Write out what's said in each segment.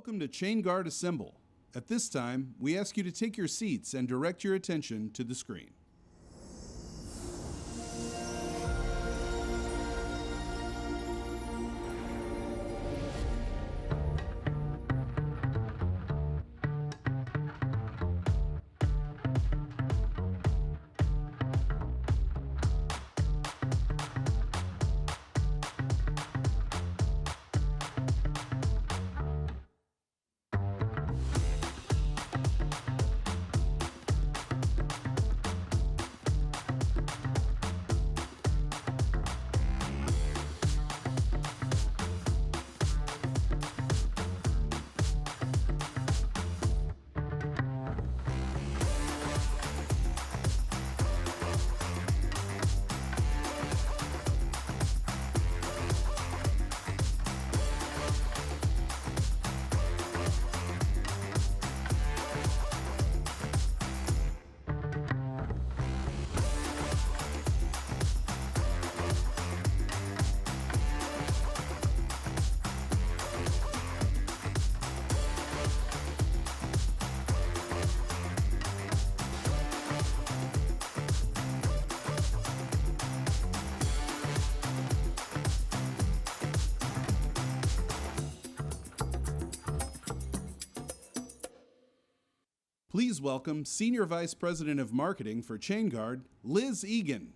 Welcome to Chainguard Assemble. At this time, we ask you to take your seats and direct your attention to the screen. Please welcome Senior Vice President of Marketing for Chainguard, Liz Egan.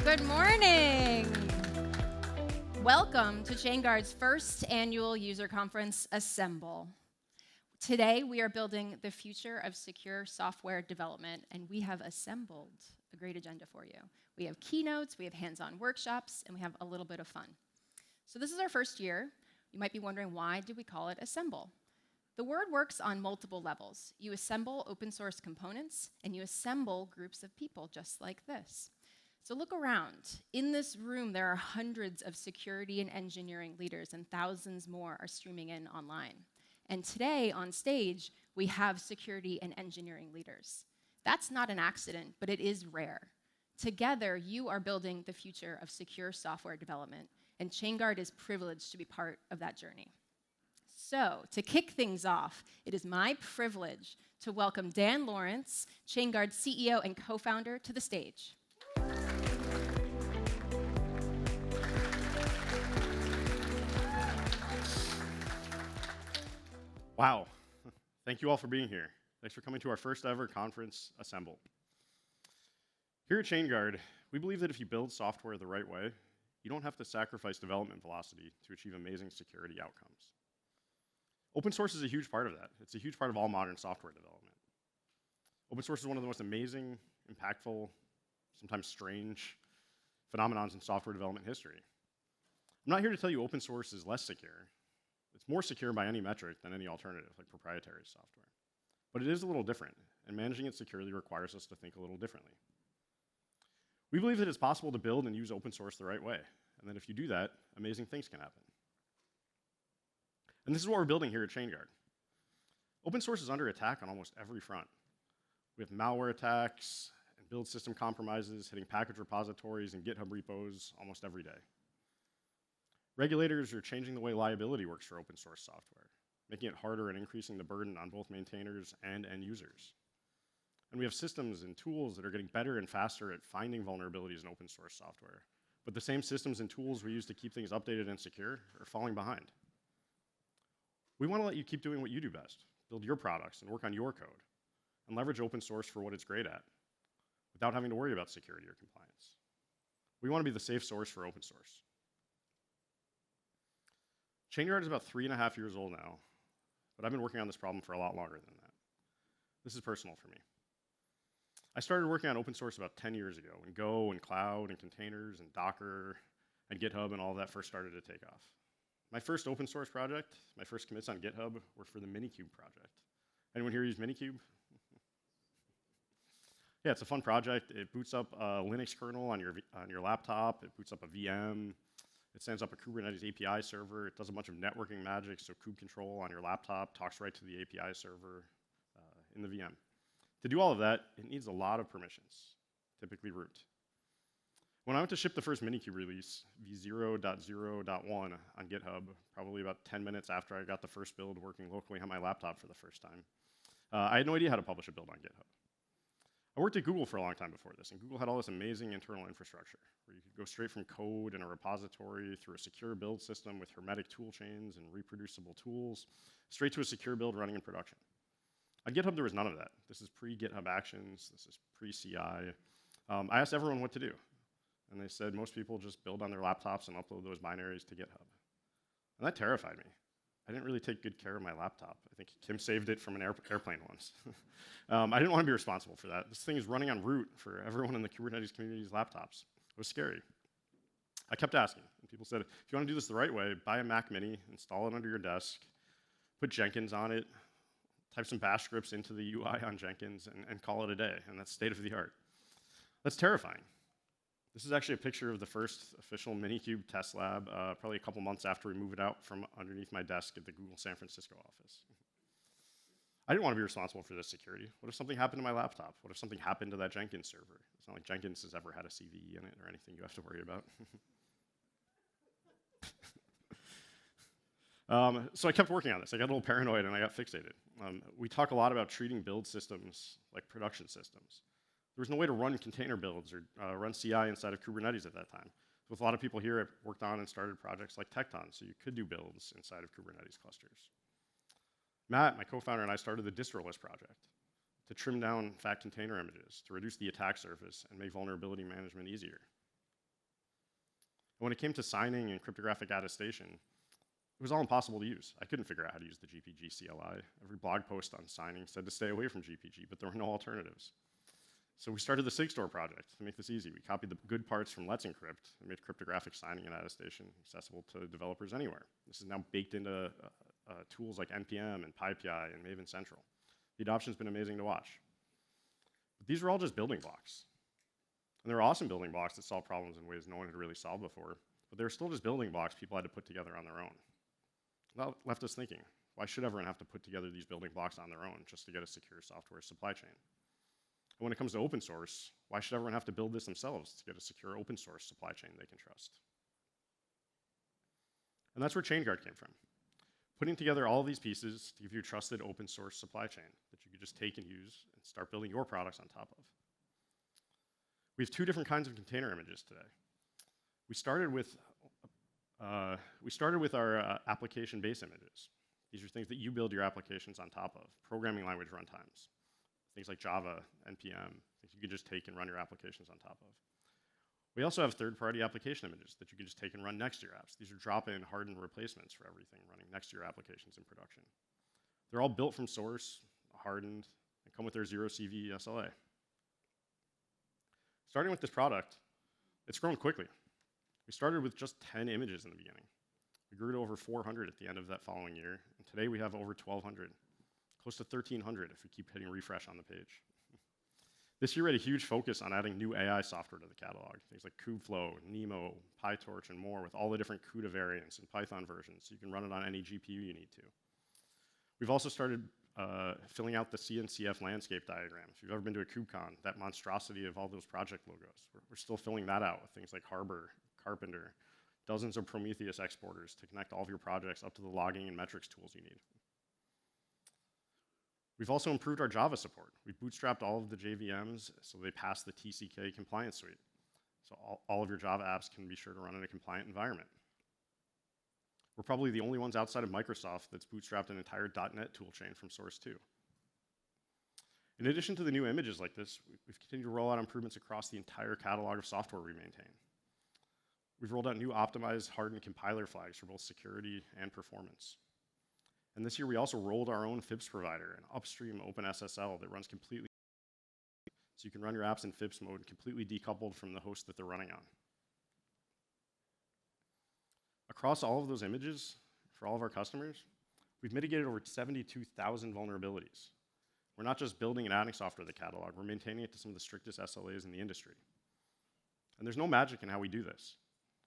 Good morning. Welcome to Chainguard's first annual user conference, Assemble. Today, we are building the future of secure software development, and we have assembled a great agenda for you. We have keynotes, we have hands-on workshops, and we have a little bit of fun. So this is our first year. You might be wondering, why did we call it Assemble? The word works on multiple levels. You assemble open source components, and you assemble groups of people just like this. So look around. In this room, there are hundreds of security and engineering leaders, and thousands more are streaming in online. And today, on stage, we have security and engineering leaders. That's not an accident, but it is rare. Together, you are building the future of secure software development, and Chainguard is privileged to be part of that journey. So, to kick things off, it is my privilege to welcome Dan Lawrence, Chainguard's CEO and co-founder, to the stage. Wow. Thank you all for being here. Thanks for coming to our first ever conference, Assemble. Here at Chainguard, we believe that if you build software the right way, you don't have to sacrifice development velocity to achieve amazing security outcomes. Open source is a huge part of that. It's a huge part of all modern software development. Open source is one of the most amazing, impactful, sometimes strange phenomenons in software development history. I'm not here to tell you open source is less secure. It's more secure by any metric than any alternative, like proprietary software. But it is a little different, and managing it securely requires us to think a little differently. We believe that it's possible to build and use open source the right way, and that if you do that, amazing things can happen. And this is what we're building here at Chainguard. Open source is under attack on almost every front. We have malware attacks and build system compromises hitting package repositories and GitHub repos almost every day. Regulators are changing the way liability works for open source software, making it harder and increasing the burden on both maintainers and end users. And we have systems and tools that are getting better and faster at finding vulnerabilities in open source software. But the same systems and tools we use to keep things updated and secure are falling behind. We want to let you keep doing what you do best, build your products and work on your code, and leverage open source for what it's great at, without having to worry about security or compliance. We want to be the safe source for open source. Chainguard is about 3.5 years old now, but I've been working on this problem for a lot longer than that. This is personal for me. I started working on open source about 10 years ago when Go and Cloud and containers and Docker and GitHub and all of that first started to take off. My first open source project, my first commits on GitHub were for the Minikube project. Anyone here use Minikube? Yeah, it's a fun project. It boots up a Linux kernel on your laptop. It boots up a VM. It sends up a Kubernetes API server. It does a bunch of networking magic, so kube control on your laptop talks right to the API server in the VM. To do all of that, it needs a lot of permissions, typically root. When I went to ship the first Minikube release, v0.0.1 on GitHub, probably about 10 minutes after I got the first build working locally on my laptop for the first time, I had no idea how to publish a build on GitHub. I worked at Google for a long time before this, and Google had all this amazing internal infrastructure where you could go straight from code in a repository through a secure build system with hermetic tool chains and reproducible tools, straight to a secure build running in production. On GitHub, there was none of that. This is pre-GitHub Actions. This is pre-CI. I asked everyone what to do, and they said most people just build on their laptops and upload those binaries to GitHub. And that terrified me. I didn't really take good care of my laptop. I think Kim saved it from an airplane once. I didn't want to be responsible for that. This thing is running on root for everyone in the Kubernetes community's laptops. It was scary. I kept asking, and people said, if you want to do this the right way, buy a Mac Mini, install it under your desk, put Jenkins on it, type some bash scripts into the UI on Jenkins, and call it a day, and that's state of the art. That's terrifying. This is actually a picture of the first official Minikube test lab, probably a couple months after we moved it out from underneath my desk at the Google San Francisco office. I didn't want to be responsible for this security. What if something happened to my laptop? What if something happened to that Jenkins server? It's not like Jenkins has ever had a CVE in it or anything you have to worry about. So I kept working on this. I got a little paranoid and I got fixated. We talk a lot about treating build systems like production systems. There was no way to run container builds or run CI inside of Kubernetes at that time. So with a lot of people here, I worked on and started projects like Tekton, so you could do builds inside of Kubernetes clusters. Matt, my co-founder, and I started the DistroList project to trim down fat container images, to reduce the attack surface, and make vulnerability management easier. And when it came to signing and cryptographic attestation, it was all impossible to use. I couldn't figure out how to use the GPG CLI. Every blog post on signing said to stay away from GPG, but there were no alternatives. So we started the SigStore project to make this easy. We copied the good parts from Let's Encrypt and made cryptographic signing and attestation accessible to developers anywhere. This is now baked into tools like NPM and PyPI and Maven Central. The adoption's been amazing to watch. But these are all just building blocks. And they're awesome building blocks that solve problems in ways no one had really solved before, but they're still just building blocks people had to put together on their own. That left us thinking, why should everyone have to put together these building blocks on their own just to get a secure software supply chain? And when it comes to open source, why should everyone have to build this themselves to get a secure open source supply chain they can trust? And that's where Chainguard came from. Putting together all of these pieces to give you a trusted open source supply chain that you could just take and use and start building your products on top of. We have two different kinds of container images today. We started with our application base images. These are things that you build your applications on top of, programming language runtimes. Things like Java, NPM, things you could just take and run your applications on top of. We also have third-party application images that you can just take and run next to your apps. These are drop-in hardened replacements for everything running next to your applications in production. They're all built from source, hardened, and come with their 0CV SLA. Starting with this product, it's grown quickly. We started with just 10 images in the beginning. We grew to over 400 at the end of that following year, and today we have over 1,200. Close to 1,300 if we keep hitting refresh on the page. This year we had a huge focus on adding new AI software to the catalog, things like Kubeflow, Nemo, PyTorch, and more with all the different CUDA variants and Python versions, so you can run it on any GPU you need to. We've also started filling out the CNCF landscape diagram. If you've ever been to a KubeCon, that monstrosity of all those project logos, we're still filling that out with things like Harbor, Carpenter, dozens of Prometheus exporters to connect all of your projects up to the logging and metrics tools you need. We've also improved our Java support. We've bootstrapped all of the JVMs so they pass the TCK compliance suite. So all of your Java apps can be sure to run in a compliant environment. We're probably the only ones outside of Microsoft that's bootstrapped an entire .NET toolchain from source 2. In addition to the new images like this, we've continued to roll out improvements across the entire catalog of software we maintain. We've rolled out new optimized hardened compiler flags for both security and performance. And this year we also rolled our own FIPS provider, an upstream OpenSSL that runs completely, so you can run your apps in FIPS mode completely decoupled from the host that they're running on. Across all of those images, for all of our customers, we've mitigated over 72,000 vulnerabilities. We're not just building and adding software to the catalog, we're maintaining it to some of the strictest SLAs in the industry. And there's no magic in how we do this.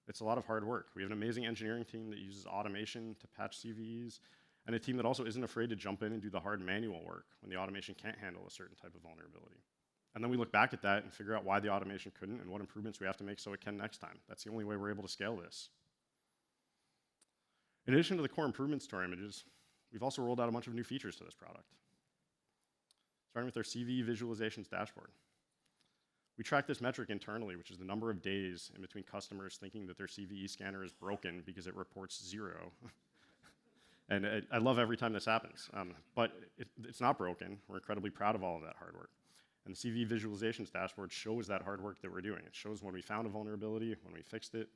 It's a lot of hard work. We have an amazing engineering team that uses automation to patch CVEs, and a team that also isn't afraid to jump in and do the hard manual work when the automation can't handle a certain type of vulnerability. And then we look back at that and figure out why the automation couldn't and what improvements we have to make so it can next time. That's the only way we're able to scale this. In addition to the core improvements to our images, we've also rolled out a bunch of new features to this product. Starting with our CV visualizations dashboard. We track this metric internally, which is the number of days in between customers thinking that their CVE scanner is broken because it reports 0. And I love every time this happens. But it's not broken. We're incredibly proud of all of that hard work. And the CV visualizations dashboard shows that hard work that we're doing. It shows when we found a vulnerability, when we fixed it,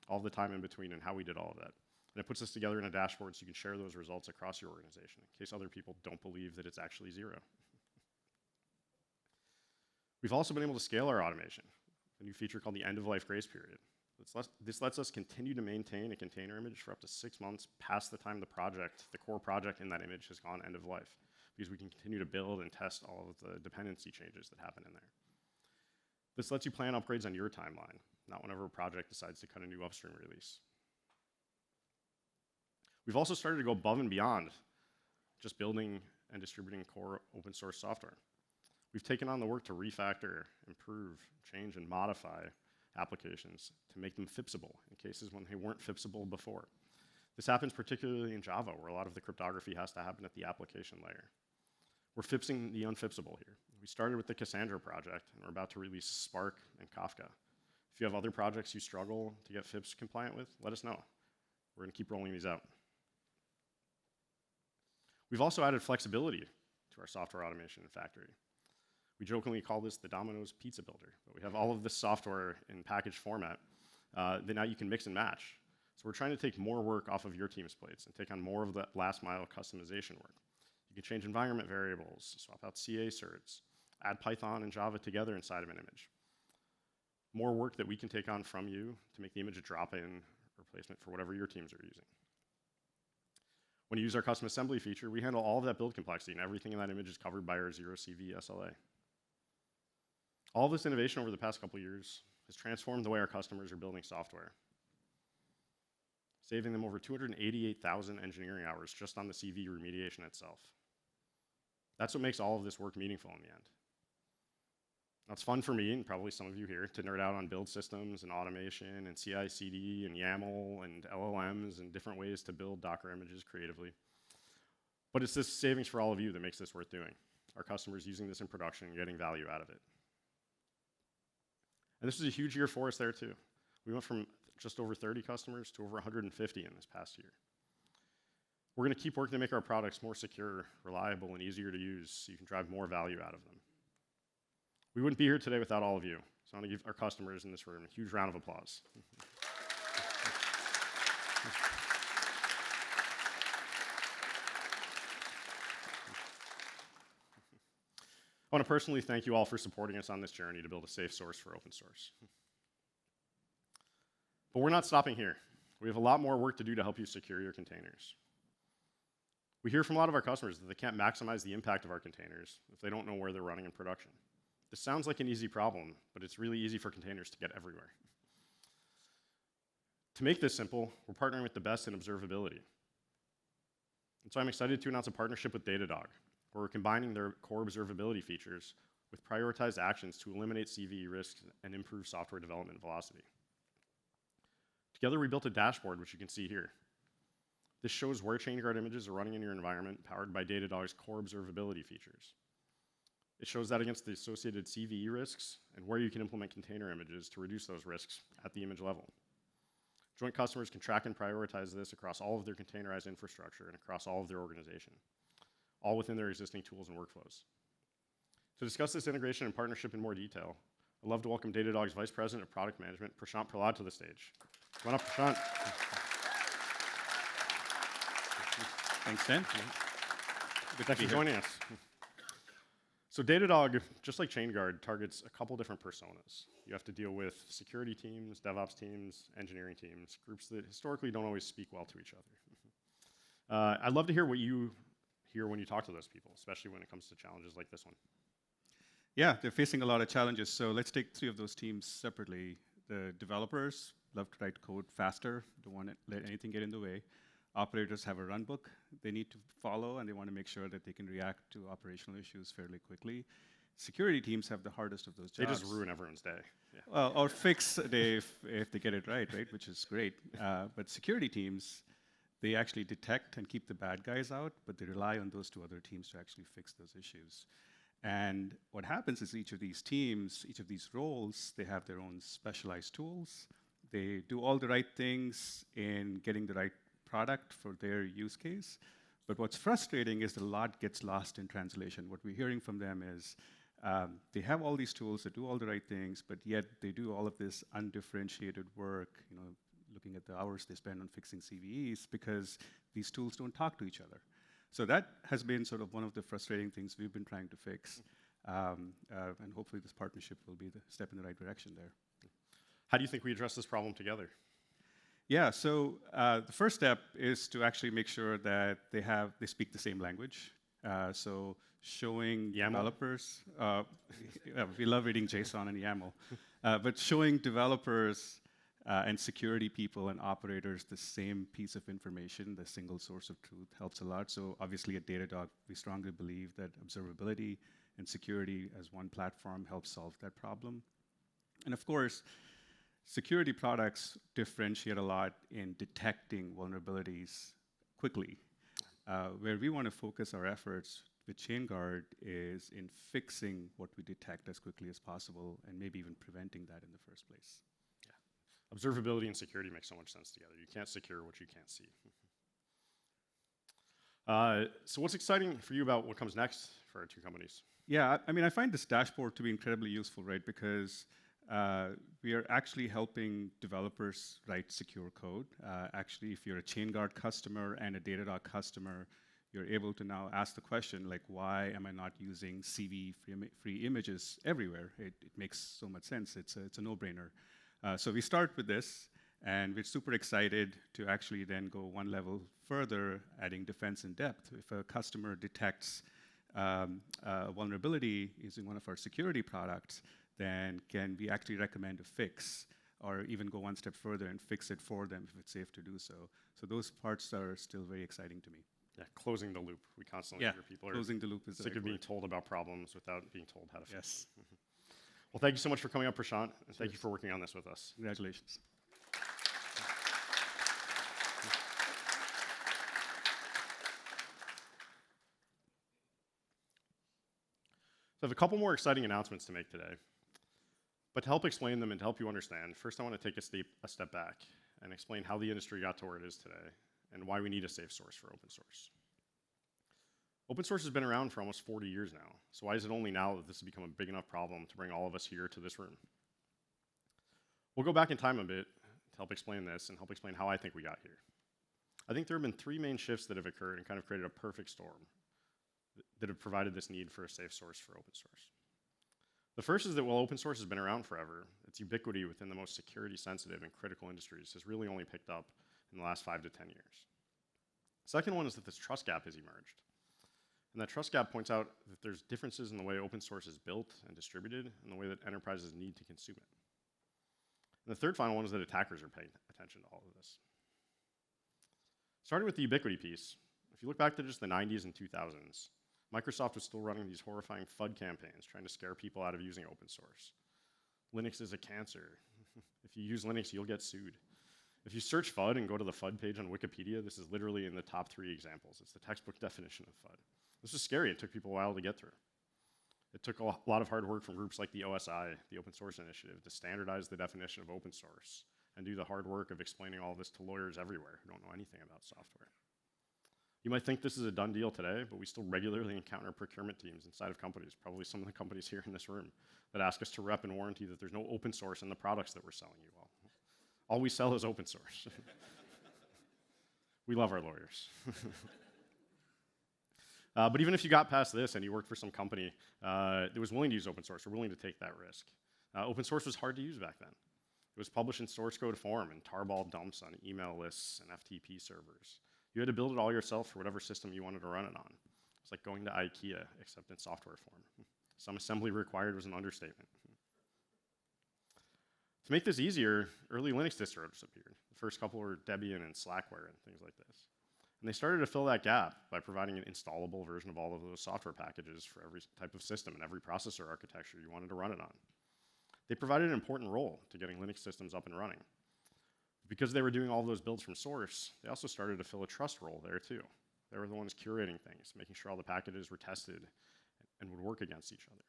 all the time in between, and how we did all of that. And it puts us together in a dashboard so you can share those results across your organization in case other people don't believe that it's actually 0. We've also been able to scale our automation, a new feature called the end-of-life grace period. This lets us continue to maintain a container image for up to 6 months past the time the core project in that image has gone end of life, because we can continue to build and test all of the dependency changes that happen in there. This lets you plan upgrades on your timeline, not whenever a project decides to cut a new upstream release. We've also started to go above and beyond just building and distributing core open source software. We've taken on the work to refactor, improve, change, and modify applications to make them fixable in cases when they weren't fixable before. This happens particularly in Java, where a lot of the cryptography has to happen at the application layer. We're fixing the unfixable here. We started with the Cassandra project, and we're about to release Spark and Kafka. If you have other projects you struggle to get FIPS compliant with, let us know. We're going to keep rolling these out. We've also added flexibility to our software automation in Factory. We jokingly call this the Domino's Pizza Builder, but we have all of this software in package format that now you can mix and match. So we're trying to take more work off of your team's plates and take on more of that last mile customization work. You can change environment variables, swap out CA certs, add Python and Java together inside of an image. More work that we can take on from you to make the image a drop-in replacement for whatever your teams are using. When you use our custom assembly feature, we handle all of that build complexity, and everything in that image is covered by our 0CV SLA. All of this innovation over the past couple of years has transformed the way our customers are building software, saving them over 288,000 engineering hours just on the CV remediation itself. That's what makes all of this work meaningful in the end. Now, it's fun for me, and probably some of you here, to nerd out on build systems and automation and CI/CD and YAML and LLMs and different ways to build Docker images creatively. But it's this savings for all of you that makes this worth doing. Our customers using this in production and getting value out of it. And this was a huge year for us there too. We went from just over 30 customers to over 150 in this past year. We're going to keep working to make our products more secure, reliable, and easier to use so you can drive more value out of them. We wouldn't be here today without all of you. So I want to give our customers in this room a huge round of applause. I want to personally thank you all for supporting us on this journey to build a safe source for open source. But we're not stopping here. We have a lot more work to do to help you secure your containers. We hear from a lot of our customers that they can't maximize the impact of our containers if they don't know where they're running in production. This sounds like an easy problem, but it's really easy for containers to get everywhere. To make this simple, we're partnering with the best in observability. And so I'm excited to announce a partnership with Datadog, where we're combining their core observability features with prioritized actions to eliminate CVE risks and improve software development velocity. Together, we built a dashboard, which you can see here. This shows where Chainguard images are running in your environment, powered by Datadog's core observability features. It shows that against the associated CVE risks and where you can implement container images to reduce those risks at the image level. Joint customers can track and prioritize this across all of their containerized infrastructure and across all of their organization, all within their existing tools and workflows. To discuss this integration and partnership in more detail, I'd love to welcome Datadog's Vice President of Product Management, Prashant Prahlad, to the stage. Come on up, Prashant. Thanks, Dan. Thanks for joining us. So Datadog, just like Chainguard, targets a couple different personas. You have to deal with security teams, DevOps teams, engineering teams, groups that historically don't always speak well to each other. I'd love to hear what you hear when you talk to those people, especially when it comes to challenges like this one. Yeah, they're facing a lot of challenges. So let's take 3 of those teams separately. The developers love to write code faster, don't want to let anything get in the way. Operators have a run book they need to follow, and they want to make sure that they can react to operational issues fairly quickly. Security teams have the hardest of those They jobs. just ruin everyone's day. Yeah. Well, or fix a day if they get it right, which is great. But security teams, they actually detect and keep the bad guys out, but they rely on those two other teams to actually fix those issues. And what happens is each of these teams, each of these roles, they have their own specialized tools. They do all the right things in getting the right product for their use case. But what's frustrating is a lot gets lost in translation. What we're hearing from them is they have all these tools that do all the right things, but yet they do all of this undifferentiated work, looking at the hours they spend on fixing CVEs, because these tools don't talk to each other. So that has been sort of one of the frustrating things we've been trying to fix. And hopefully this partnership will be the step in the right direction there. How do you think we address this problem together? Yeah, so the first step is to actually make sure that they speak the same language. So showing YAML? developers, we love reading JSON and YAML, but showing developers and security people and operators the same piece of information, the single source of truth, helps a lot. So obviously at Datadog, we strongly believe that observability and security as one platform helps solve that problem. And of course, security products differentiate a lot in detecting vulnerabilities quickly. Where we want to focus our efforts with Chainguard is in fixing what we detect as quickly as possible and maybe even preventing that in the first place. Observability and security make so much sense together. You can't secure what you can't see. So what's exciting for you about what comes next for our two companies? Yeah, I mean, I find this dashboard to be incredibly useful, right? Because we are actually helping developers write secure code. Actually, if you're a Chainguard customer and a Datadog customer, you're able to now ask the question, like, why am I not using CV-free images everywhere? It makes so much sense. It's a no-brainer. So we start with this, and we're super excited to actually then go one level further, adding defense in depth. If a customer detects a vulnerability using one of our security products, then can we actually recommend a fix, or even go one step further and fix it for them if it's safe to do so. So those parts are still very exciting to me. Yeah, closing the loop. We constantly hear people are closing the loop is sick of being told about problems without being told how to fix Yes. them. Well, thank you so much for coming up, Prashant, and thank you for working on this with us. Congratulations. So I have a couple more exciting announcements to make today. But to help explain them and to help you understand, first I want to take a step back and explain how the industry got to where it is today and why we need a safe source for open source. Open source has been around for almost 40 years now, so why is it only now that this has become a big enough problem to bring all of us here to this room? We'll go back in time a bit to help explain this and help explain how I think we got here. I think there have been three main shifts that have occurred and kind of created a perfect storm that have provided this need for a safe source for open source. The first is that while open source has been around forever, its ubiquity within the most security-sensitive and critical industries has really only picked up in the last 5 to 10 years. The second one is that this trust gap has emerged. And that trust gap points out that there's differences in the way open source is built and distributed and the way that enterprises need to consume it. And the third final one is that attackers are paying attention to all of this. Starting with the ubiquity piece, if you look back to just the 90s and 2000s, Microsoft was still running these horrifying FUD campaigns trying to scare people out of using open source. Linux is a cancer. If you use Linux, you'll get sued. If you search FUD and go to the FUD page on Wikipedia, this is literally in the top 3 examples. It's the textbook definition of FUD. This is scary. It took people a while to get through. It took a lot of hard work from groups like the OSI, the Open Source Initiative, to standardize the definition of open source and do the hard work of explaining all this to lawyers everywhere who don't know anything about software. You might think this is a done deal today, but we still regularly encounter procurement teams inside of companies, probably some of the companies here in this room, that ask us to rep and warranty that there's no open source in the products that we're selling you all. All we sell is open source. We love our lawyers. But even if you got past this and you worked for some company that was willing to use open source or willing to take that risk, open source was hard to use back then. It was published in source code form and tarball dumps on email lists and FTP servers. You had to build it all yourself for whatever system you wanted to run it on. It's like going to IKEA, except in software form. Some assembly required was an understatement. To make this easier, early Linux distros appeared. The first couple were Debian and Slackware and things like this. And they started to fill that gap by providing an installable version of all of those software packages for every type of system and every processor architecture you wanted to run it on. They provided an important role to getting Linux systems up and running. Because they were doing all of those builds from source, they also started to fill a trust role there too. They were the ones curating things, making sure all the packages were tested and would work against each other.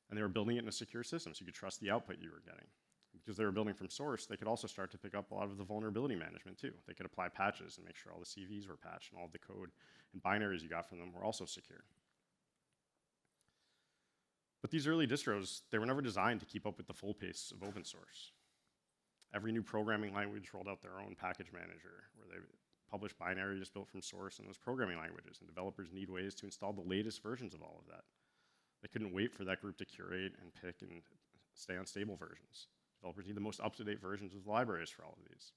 And they were building it in a secure system so you could trust the output you were getting. Because they were building from source, they could also start to pick up a lot of the vulnerability management too. They could apply patches and make sure all the CVs were patched and all of the code and binaries you got from them were also secure. But these early distros, they were never designed to keep up with the full pace of open source. Every new programming language rolled out their own package manager, where they published binaries built from source in those programming languages, and developers need ways to install the latest versions of all of that. They couldn't wait for that group to curate and pick and stay on stable versions. Developers need the most up-to-date versions of the libraries for all of these.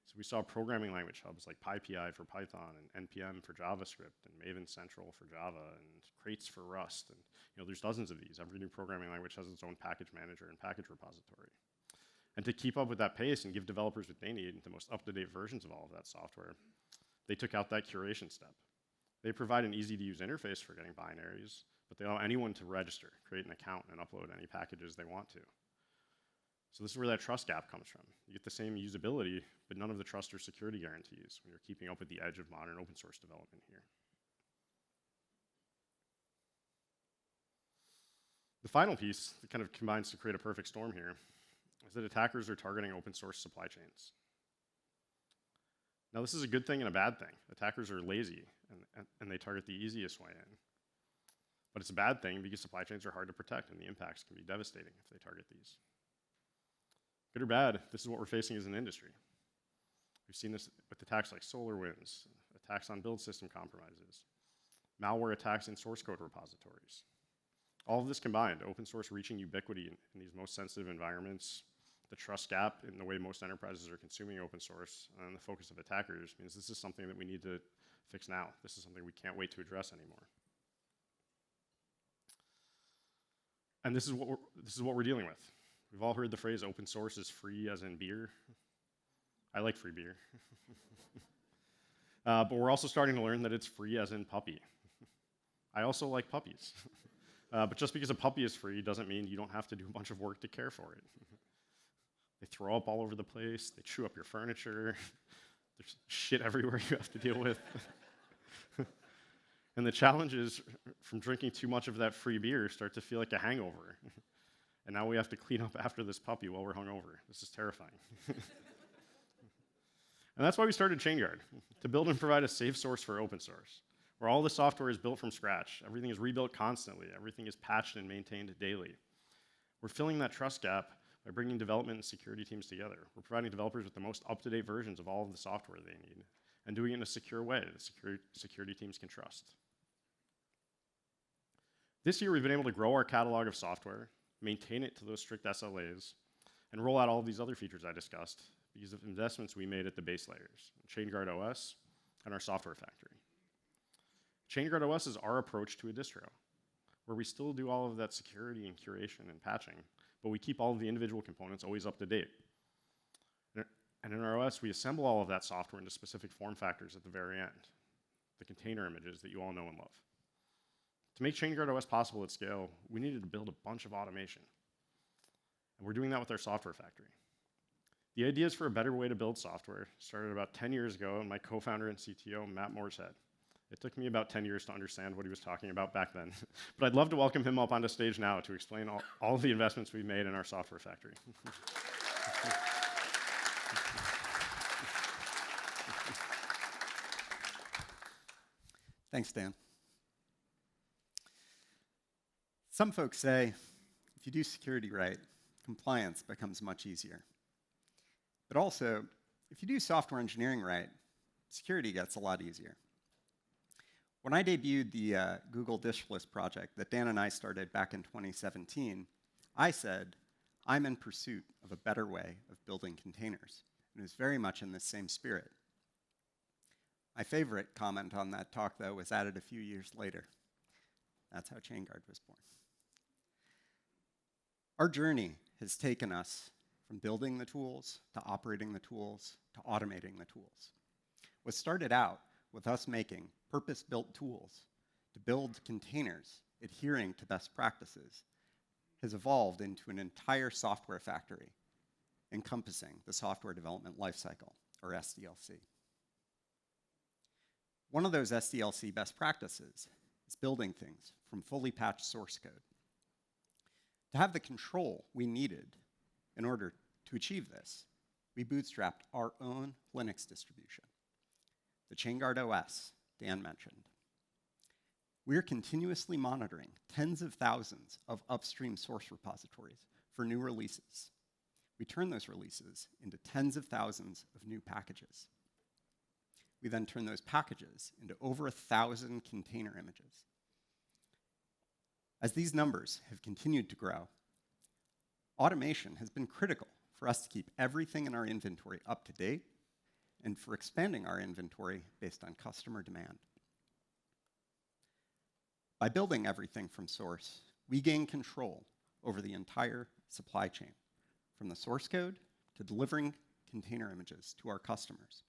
So we saw programming language hubs like PyPI for Python and NPM for JavaScript and Maven Central for Java and Crates for Rust. And there's dozens of these. Every new programming language has its own package manager and package repository. And to keep up with that pace and give developers what they need, the most up-to-date versions of all of that software, they took out that curation step. They provide an easy-to-use interface for getting binaries, but they allow anyone to register, create an account, and upload any packages they want to. So this is where that trust gap comes from. You get the same usability, but none of the trust or security guarantees when you're keeping up with the edge of modern open source development here. The final piece that kind of combines to create a perfect storm here is that attackers are targeting open source supply chains. Now this is a good thing and a bad thing. Attackers are lazy and they target the easiest way in. But it's a bad thing because supply chains are hard to protect and the impacts can be devastating if they target these. Good or bad, this is what we're facing as an industry. We've seen this with attacks like SolarWinds, attacks on build system compromises, malware attacks in source code repositories. All of this combined, open source reaching ubiquity in these most sensitive environments, the trust gap in the way most enterprises are consuming open source, and the focus of attackers means this is something that we need to fix now. This is something we can't wait to address anymore. And this is what we're dealing with. We've all heard the phrase open source is free as in beer. I like free beer. But we're also starting to learn that it's free as in puppy. I also like puppies. But just because a puppy is free doesn't mean you don't have to do a bunch of work to care for it. They throw up all over the place. They chew up your furniture. There's shit everywhere you have to deal with. And the challenges from drinking too much of that free beer start to feel like a hangover. And now we have to clean up after this puppy while we're hungover. This is terrifying. And that's why we started Chainguard, to build and provide a safe source for open source, where all the software is built from scratch. Everything is rebuilt constantly. Everything is patched and maintained daily. We're filling that trust gap by bringing development and security teams together. We're providing developers with the most up-to-date versions of all of the software they need, and doing it in a secure way that security teams can trust. This year, we've been able to grow our catalog of software, maintain it to those strict SLAs, and roll out all of these other features I discussed because of investments we made at the base layers, Chainguard OS and our software factory. Chainguard OS is our approach to a distro, where we still do all of that security and curation and patching, but we keep all of the individual components always up to date. And in our OS, we assemble all of that software into specific form factors at the very end, the container images that you all know and love. To make Chainguard OS possible at scale, we needed to build a bunch of automation. And we're doing that with our software factory. The ideas for a better way to build software started about 10 years ago in my co-founder and CTO, Matt Moore's head. It took me about 10 years to understand what he was talking about back then. But I'd love to welcome him up onto stage now to explain all of the investments we've made in our software factory. Thanks, Dan. Some folks say, if you do security right, compliance becomes much easier. But also, if you do software engineering right, security gets a lot easier. When I debuted the Google Dishless project that Dan and I started back in 2017, I said, I'm in pursuit of a better way of building containers. And it was very much in this same spirit. My favorite comment on that talk, though, was added a few years later. That's how Chainguard was born. Our journey has taken us from building the tools, to operating the tools, to automating the tools. What started out with us making purpose-built tools to build containers adhering to best practices has evolved into an entire software factory encompassing the software development lifecycle, or SDLC. One of those SDLC best practices is building things from fully patched source code. To have the control we needed in order to achieve this, we bootstrapped our own Linux distribution, the Chainguard OS Dan mentioned. We're continuously monitoring tens of thousands of upstream source repositories for new releases. We turn those releases into tens of thousands of new packages. We then turn those packages into over 1,000 container images. As these numbers have continued to grow, automation has been critical for us to keep everything in our inventory up to date and for expanding our inventory based on customer demand. By building everything from source, we gain control over the entire supply chain, from the source code to delivering container images to our customers.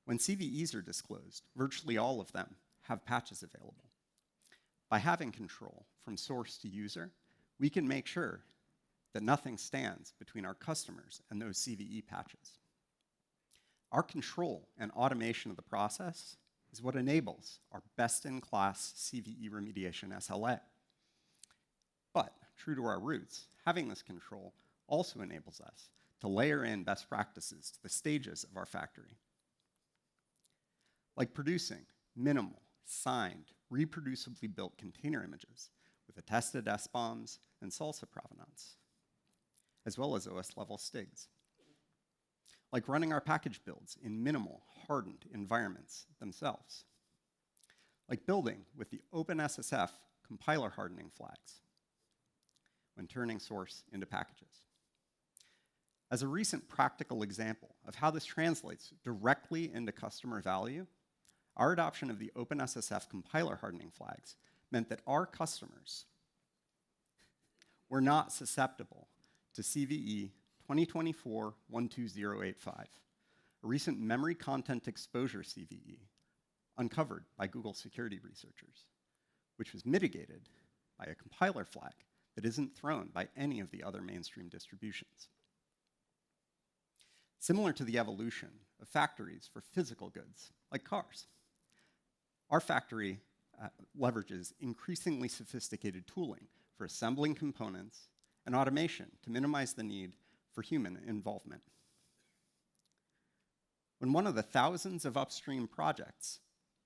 When CVEs are disclosed, virtually all of them have patches available. By having control from source to user, we can make sure that nothing stands between our customers and those CVE patches. Our control and automation of the process is what enables our best-in-class CVE remediation SLA. But, true to our roots, having this control also enables us to layer in best practices to the stages of our factory, like producing minimal, signed, reproducibly built container images with attested SBOMs and SALSA provenance, as well as OS-level STIGs. Like running our package builds in minimal, hardened environments themselves. Like building with the OpenSSF compiler hardening flags when turning source into packages. As a recent practical example of how this translates directly into customer value, our adoption of the OpenSSF compiler hardening flags meant that our customers were not susceptible to CVE 2024-12085, a recent memory content exposure CVE uncovered by Google security researchers, which was mitigated by a compiler flag that isn't thrown by any of the other mainstream distributions. Similar to the evolution of factories for physical goods, like cars, our factory leverages increasingly sophisticated tooling for assembling components and automation to minimize the need for human involvement. When one of the thousands of upstream projects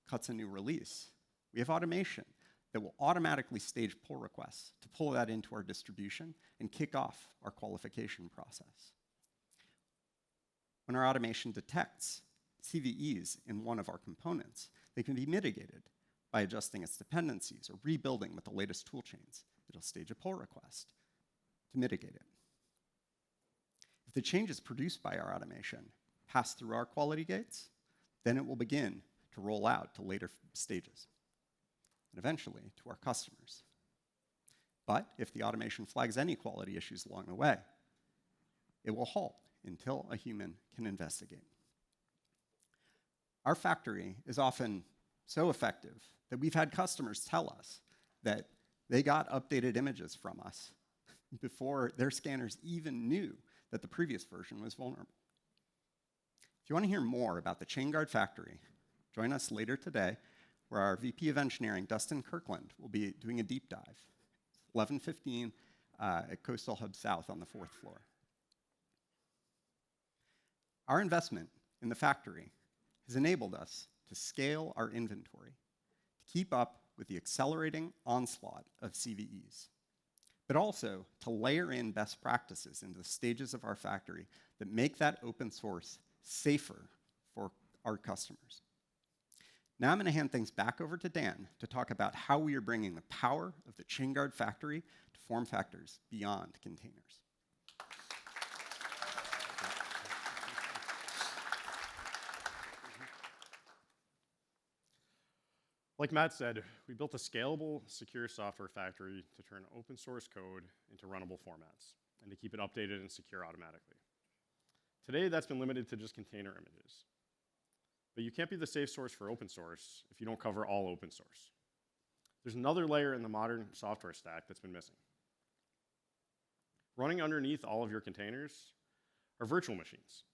cuts a new release, we have automation that will automatically stage pull requests to pull that into our distribution and kick off our qualification process. When our automation detects CVEs in one of our components, they can be mitigated by adjusting its dependencies or rebuilding with the latest tool chains. It'll stage a pull request to mitigate it. If the changes produced by our automation pass through our quality gates, then it will begin to roll out to later stages, and eventually to our customers. But if the automation flags any quality issues along the way, it will halt until a human can investigate. Our factory is often so effective that we've had customers tell us that they got updated images from us before their scanners even knew that the previous version was vulnerable. If you want to hear more about the Chainguard factory, join us later today, where our VP of Engineering, Dustin Kirkland, will be doing a deep dive. 11:15 at Coastal Hub South on the 4th floor. Our investment in the factory has enabled us to scale our inventory to keep up with the accelerating onslaught of CVEs, but also to layer in best practices into the stages of our factory that make that open source safer for our customers. Now I'm going to hand things back over to Dan to talk about how we are bringing the power of the Chainguard factory to form factors beyond containers. Like Matt said, we built a scalable, secure software factory to turn open source code into runnable formats and to keep it updated and secure automatically. Today, that's been limited to just container images. But you can't be the safe source for open source if you don't cover all open source. There's another layer in the modern software stack that's been missing. Running underneath all of your containers are virtual machines.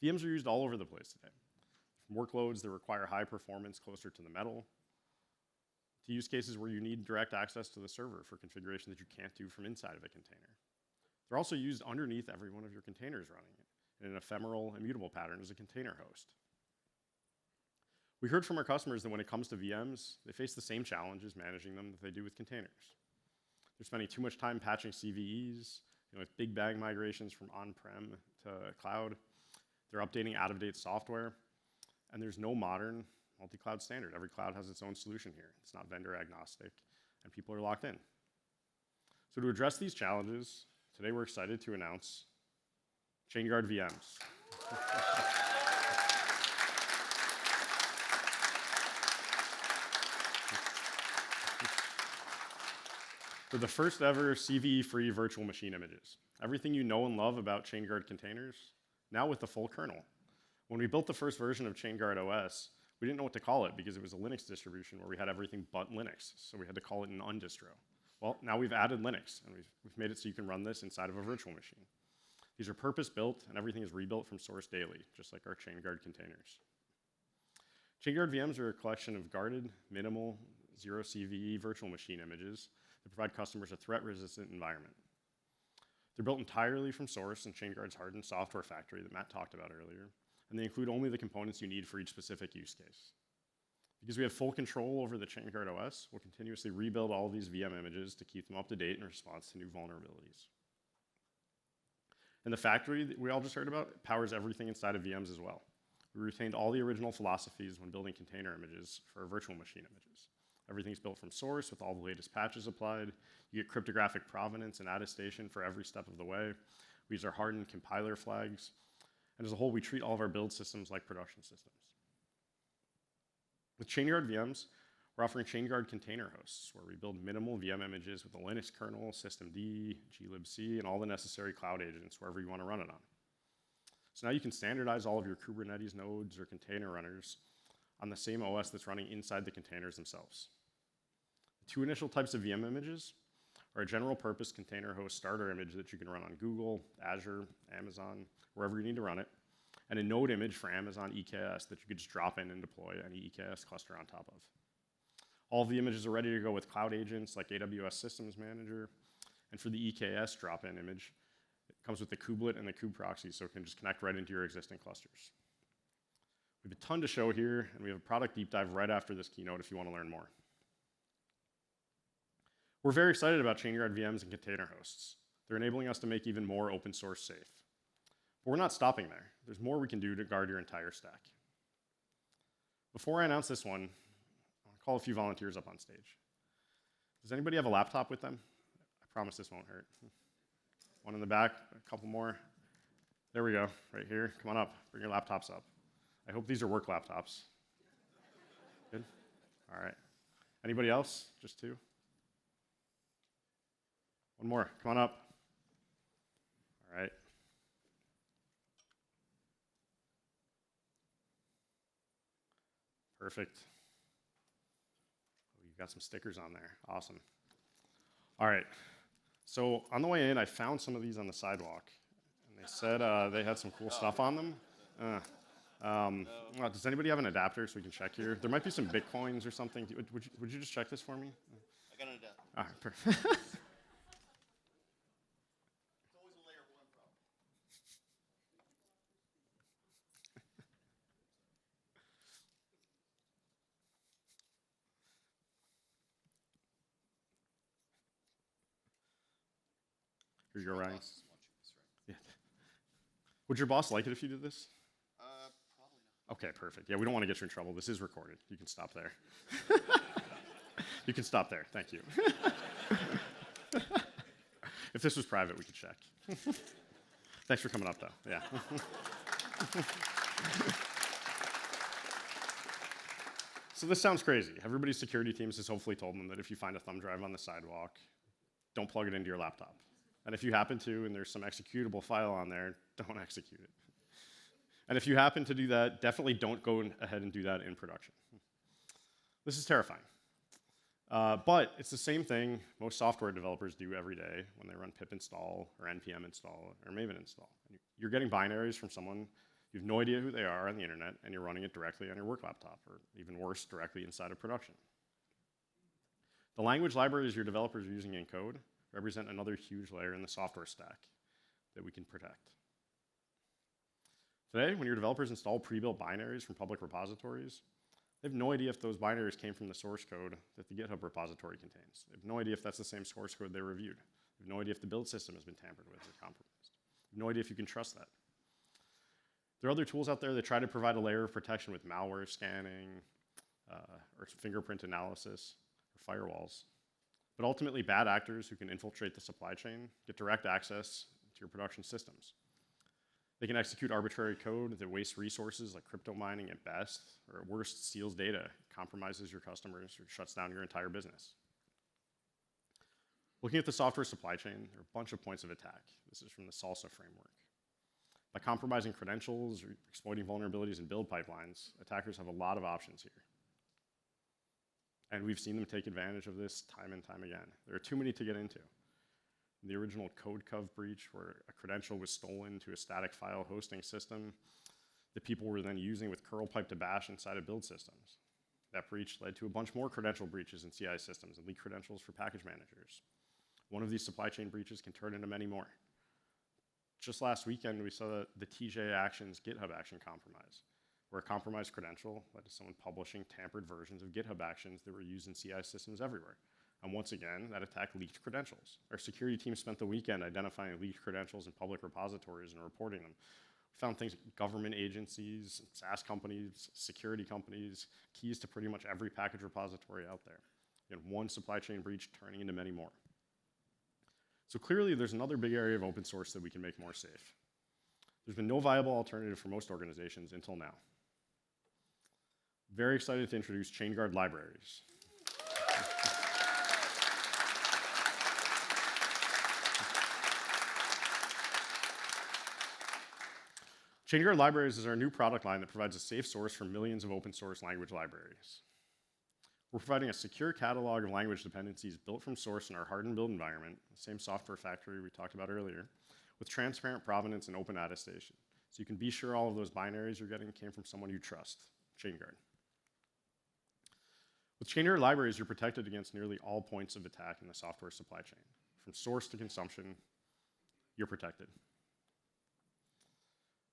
VMs are used all over the place today, from workloads that require high performance closer to the metal, to use cases where you need direct access to the server for configuration that you can't do from inside of a container. They're also used underneath every one of your containers running it in an ephemeral, immutable pattern as a container host. We heard from our customers that when it comes to VMs, they face the same challenges managing them that they do with containers. They're spending too much time patching CVEs, with big bang migrations from on-prem to cloud. They're updating out-of-date software, and there's no modern multi-cloud standard. Every cloud has its own solution here. It's not vendor agnostic, and people are locked in. So to address these challenges, today we're excited to announce Chainguard VMs. They're the first ever CVE-free virtual machine images. Everything you know and love about Chainguard containers, now with the full kernel. When we built the first version of Chainguard OS, we didn't know what to call it because it was a Linux distribution where we had everything but Linux, so we had to call it an undistro. Well, now we've added Linux, and we've made it so you can run this inside of a virtual machine. These are purpose-built, and everything is rebuilt from source daily, just like our Chainguard containers. Chainguard VMs are a collection of guarded, minimal, zero CVE virtual machine images that provide customers a threat-resistant environment. They're built entirely from source in Chainguard's hardened software factory that Matt talked about earlier, and they include only the components you need for each specific use case. Because we have full control over the Chainguard OS, we'll continuously rebuild all of these VM images to keep them up to date in response to new vulnerabilities. And the factory that we all just heard about powers everything inside of VMs as well. We retained all the original philosophies when building container images for our virtual machine images. Everything's built from source with all the latest patches applied. You get cryptographic provenance and attestation for every step of the way. We use our hardened compiler flags. And as a whole, we treat all of our build systems like production systems. With Chainguard VMs, we're offering Chainguard container hosts, where we build minimal VM images with a Linux kernel, systemd, glibc, and all the necessary cloud agents wherever you want to run it on. So now you can standardize all of your Kubernetes nodes or container runners on the same OS that's running inside the containers themselves. The two initial types of VM images are a general purpose container host starter image that you can run on Google, Azure, Amazon, wherever you need to run it, and a node image for Amazon EKS that you could just drop in and deploy any EKS cluster on top of. All of the images are ready to go with cloud agents like AWS Systems Manager, and for the EKS drop-in image, it comes with the kubelet and the kube proxy, so it can just connect right into your existing clusters. We have a ton to show here, and we have a product deep dive right after this keynote if you want to learn more. We're very excited about Chainguard VMs and container hosts. They're enabling us to make even more open source safe. But we're not stopping there. There's more we can do to guard your entire stack. Before I announce this one, I'll call a few volunteers up on stage. Does anybody have a laptop with them? I promise this won't hurt. One in the back, a couple more. There we go, right here. Come on up, bring your laptops up. I hope these are work laptops. Good? All right. Anybody else? Just two? One more, come on up. All right. Perfect. Oh, you've got some stickers on there, awesome. All right, so on the way in, I found some of these on the sidewalk, and they said they had some cool stuff on them. Well, does anybody have an adapter so we can check here? There might be some Bitcoins or something. Would you just check this for me? I got an adapter. All right, perfect. It's always a layer one problem. Here you go, Ryan. My boss is watching this, right? Yeah. Would your boss like it if you did this? Probably not. Okay, perfect. Yeah, we don't want to get you in trouble. This is recorded. You can stop there. You can stop there. Thank you. If this was private, we could check. Thanks for coming up, though. Yeah. So this sounds crazy. Everybody's security teams has hopefully told them that if you find a thumb drive on the sidewalk, don't plug it into your laptop. And if you happen to, and there's some executable file on there, don't execute it. And if you happen to do that, definitely don't go ahead and do that in production. This is terrifying. But it's the same thing most software developers do every day when they run pip install or npm install or maven install. You're getting binaries from someone, you have no idea who they are on the internet, and you're running it directly on your work laptop, or even worse, directly inside of production. The language libraries your developers are using in code represent another huge layer in the software stack that we can protect. Today, when your developers install pre-built binaries from public repositories, they have no idea if those binaries came from the source code that the GitHub repository contains. They have no idea if that's the same source code they reviewed. They have no idea if the build system has been tampered with or compromised. They have no idea if you can trust that. There are other tools out there that try to provide a layer of protection with malware scanning or fingerprint analysis or firewalls. But ultimately, bad actors who can infiltrate the supply chain get direct access to your production systems. They can execute arbitrary code that wastes resources like crypto mining at best, or at worst, steals data, compromises your customers, or shuts down your entire business. Looking at the software supply chain, there are a bunch of points of attack. This is from the SALSA framework. By compromising credentials or exploiting vulnerabilities in build pipelines, attackers have a lot of options here. And we've seen them take advantage of this time and time again. There are too many to get into. The original CodeCov breach, where a credential was stolen to a static file hosting system that people were then using with curl pipe to bash inside of build systems. That breach led to a bunch more credential breaches in CI systems and leaked credentials for package managers. One of these supply chain breaches can turn into many more. Just last weekend, we saw the TJ Actions GitHub action compromise, where a compromised credential led to someone publishing tampered versions of GitHub Actions that were used in CI systems everywhere. And once again, that attack leaked credentials. Our security team spent the weekend identifying leaked credentials in public repositories and reporting them. We found things like government agencies, SaaS companies, security companies, keys to pretty much every package repository out there. Again, one supply chain breach turning into many more. So clearly, there's another big area of open source that we can make more safe. There's been no viable alternative for most organizations until now. Very excited to introduce Chainguard libraries. Chainguard Libraries is our new product line that provides a safe source for millions of open source language libraries. We're providing a secure catalog of language dependencies built from source in our hardened build environment, the same software factory we talked about earlier, with transparent provenance and open attestation. So you can be sure all of those binaries you're getting came from someone you trust, Chainguard. With Chainguard libraries, you're protected against nearly all points of attack in the software supply chain. From source to consumption, you're protected.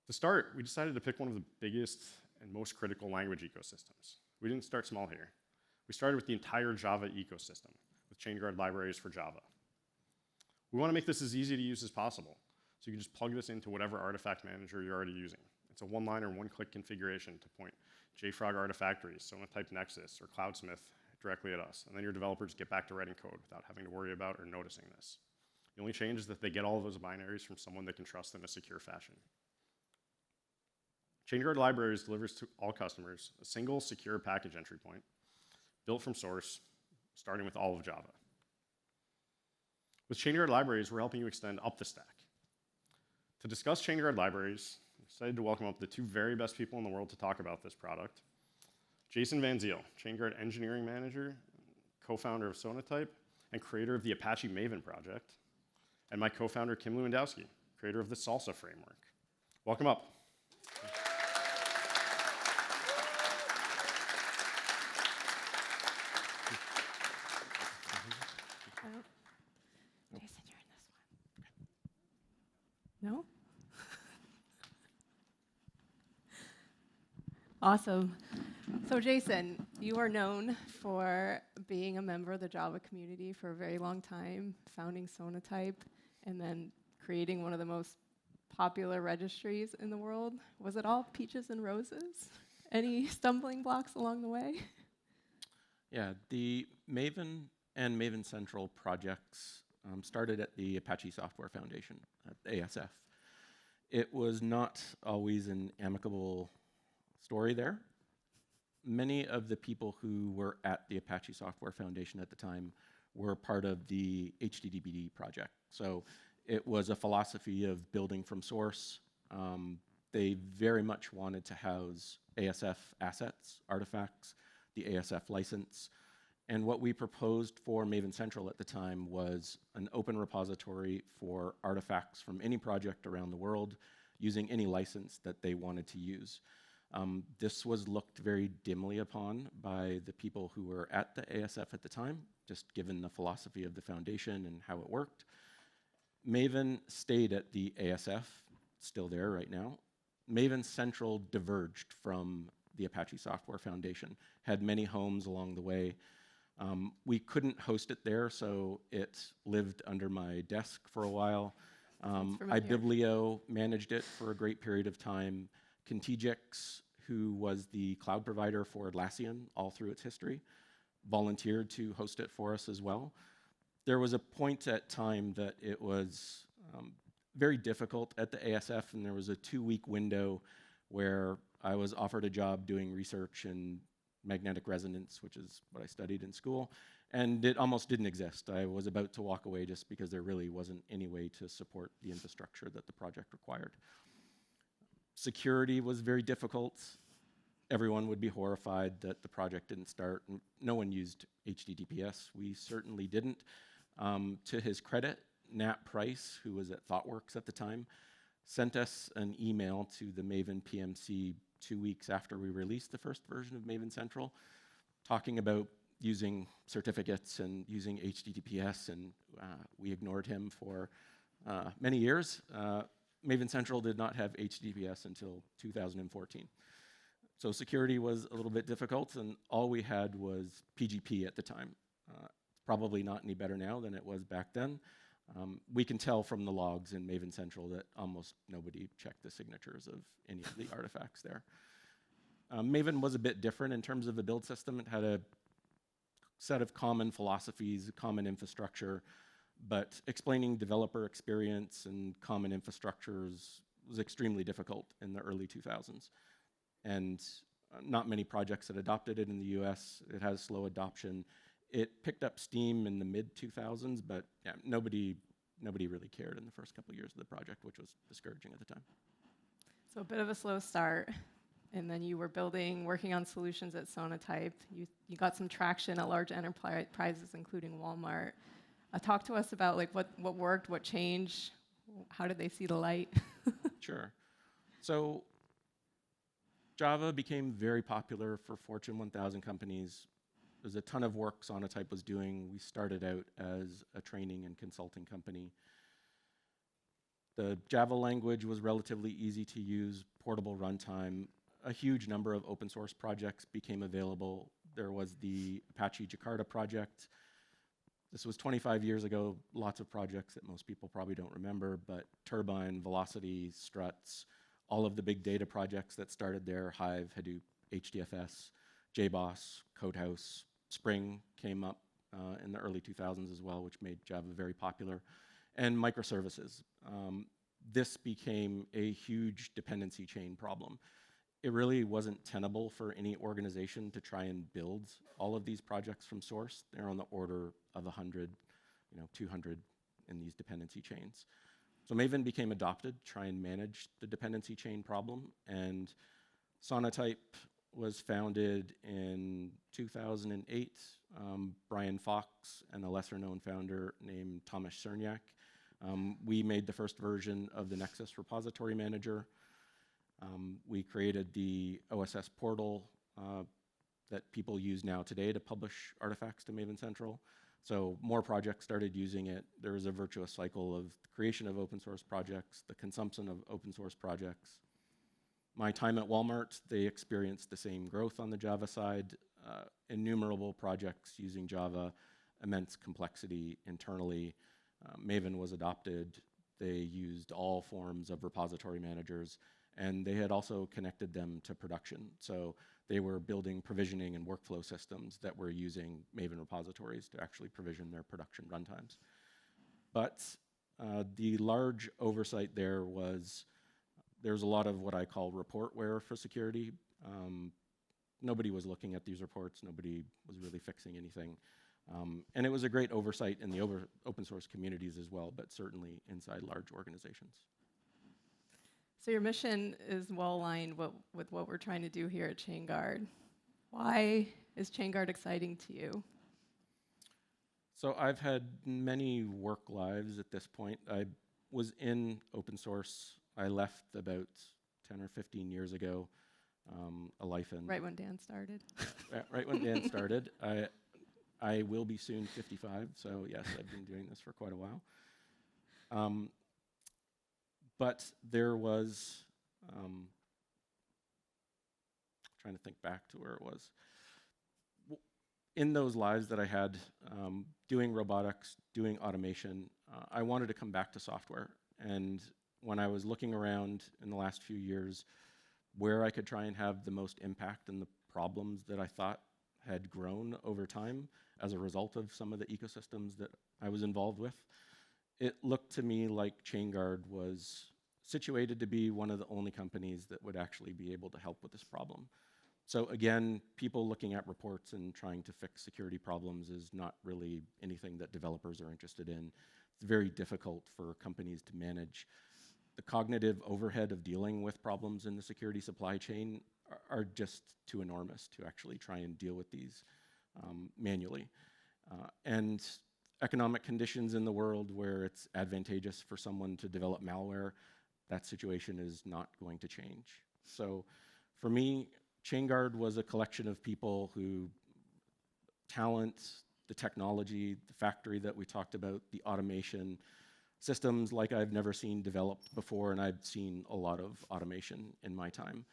To start, we decided to pick one of the biggest and most critical language ecosystems. We didn't start small here. We started with the entire Java ecosystem, with Chainguard libraries for Java. We want to make this as easy to use as possible, so you can just plug this into whatever artifact manager you're already using. It's a one-liner, one-click configuration to point JFrog Artifactories, Sonatype Nexus, or Cloudsmith directly at us, and then your developers get back to writing code without having to worry about or noticing this. The only change is that they get all of those binaries from someone they can trust in a secure fashion. Chainguard Libraries delivers to all customers a single secure package entry point built from source, starting with all of Java. With Chainguard Libraries, we're helping you extend up the stack. To discuss Chainguard Libraries, I'm excited to welcome up the two very best people in the world to talk about this product. Jason Van Ziel, Chainguard Engineering Manager, co-founder of Sonatype, and creator of the Apache Maven project, and my co-founder Kim Lewandowski, creator of the SALSA framework. Welcome up. Jason, you're in this one. No? Awesome. So Jason, you are known for being a member of the Java community for a very long time, founding Sonatype, and then creating one of the most popular registries in the world. Was it all peaches and roses? Any stumbling blocks along the way? Yeah, the Maven and Maven Central projects started at the Apache Software Foundation, at ASF. It was not always an amicable story there. Many of the people who were at the Apache Software Foundation at the time were part of the HTTPD project. So it was a philosophy of building from source, They very much wanted to house ASF assets, artifacts, the ASF license. And what we proposed for Maven Central at the time was an open repository for artifacts from any project around the world using any license that they wanted to use. This was looked very dimly upon by the people who were at the ASF at the time, just given the philosophy of the foundation and how it worked. Maven stayed at the ASF, still there right now. Maven Central diverged from the Apache Software Foundation, had many homes along the way. We couldn't host it there, so it lived under my desk for a while. iBiblio managed it for a great period of time. Contigix, who was the cloud provider for Atlassian all through its history, volunteered to host it for us as well. There was a point at time that it was very difficult at the ASF, and there was a 2-week window where I was offered a job doing research in magnetic resonance, which is what I studied in school, and it almost didn't exist. I was about to walk away just because there really wasn't any way to support the infrastructure that the project required. Security was very difficult. Everyone would be horrified that the project didn't start. No one used HTTPS. We certainly didn't. To his credit, Nat Price, who was at ThoughtWorks at the time, sent us an email to the Maven PMC 2 weeks after we released the first version of Maven Central, talking about using certificates and using HTTPS, and we ignored him for many years. Maven Central did not have HTTPS until 2014. So security was a little bit difficult, and all we had was PGP at the time. Probably not any better now than it was back then. We can tell from the logs in Maven Central that almost nobody checked the signatures of any of the artifacts there. Maven was a bit different in terms of the build system. It had a set of common philosophies, common infrastructure, but explaining developer experience and common infrastructures was extremely difficult in the early 2000s. And not many projects had adopted it in the US. It has slow adoption. It picked up steam in the mid-2000s, but yeah, nobody really cared in the first couple of years of the project, which was discouraging at the time. So a bit of a slow start, and then you were working on solutions at Sonatype. You got some traction at large enterprises, including Walmart. Talk to us about like what worked, what changed, how did they see the light? Sure. So Java became very popular for Fortune 1000 companies. There's a ton of work Sonatype was doing. We started out as a training and consulting company. The Java language was relatively easy to use, portable runtime. A huge number of open source projects became available. There was the Apache Jakarta project. This was 25 years ago, lots of projects that most people probably don't remember, but Turbine, Velocity, Struts, all of the big data projects that started there, Hive, Hadoop, HDFS, JBoss, Codehouse, Spring came up in the early 2000s as well, which made Java very popular, and microservices. This became a huge dependency chain problem. It really wasn't tenable for any organization to try and build all of these projects from source. They're on the order of 100, 200 in these dependency chains. So Maven became adopted to try and manage the dependency chain problem, and Sonatype was founded in 2008. Brian Fox and a lesser-known founder named Thomas Cerniak. We made the first version of the Nexus repository manager. We created the OSS portal that people use now today to publish artifacts to Maven Central. So more projects started using it. There was a virtuous cycle of the creation of open source projects, the consumption of open source projects. My time at Walmart, they experienced the same growth on the Java side, innumerable projects using Java, immense complexity internally. Maven was adopted. They used all forms of repository managers, and they had also connected them to production. So they were building provisioning and workflow systems that were using Maven repositories to actually provision their production runtimes. But the large oversight there was there's a lot of what I call reportware for security. Nobody was looking at these reports. Nobody was really fixing anything. And it was a great oversight in the open source communities as well, but certainly inside large organizations. So your mission is well aligned with what we're trying to do here at Chainguard. Why is Chainguard exciting to you? So I've had many work lives at this point. I was in open source. I left about 10 or 15 years ago, a life in... Right when Dan started. Right when Dan started. I will be soon 55, so yes, I've been doing this for quite a while. But there was, trying to think back to where it was. In those lives that I had, doing robotics, doing automation, I wanted to come back to software. And when I was looking around in the last few years where I could try and have the most impact and the problems that I thought had grown over time as a result of some of the ecosystems that I was involved with, it looked to me like Chainguard was situated to be one of the only companies that would actually be able to help with this problem. So again, people looking at reports and trying to fix security problems is not really anything that developers are interested in. It's very difficult for companies to manage. The cognitive overhead of dealing with problems in the security supply chain are just too enormous to actually try and deal with these manually. And economic conditions in the world where it's advantageous for someone to develop malware, that situation is not going to change. So for me, Chainguard was a collection of people who talent, the technology, the factory that we talked about, the automation, systems like I've never seen developed before, and I've seen a lot of automation in my time.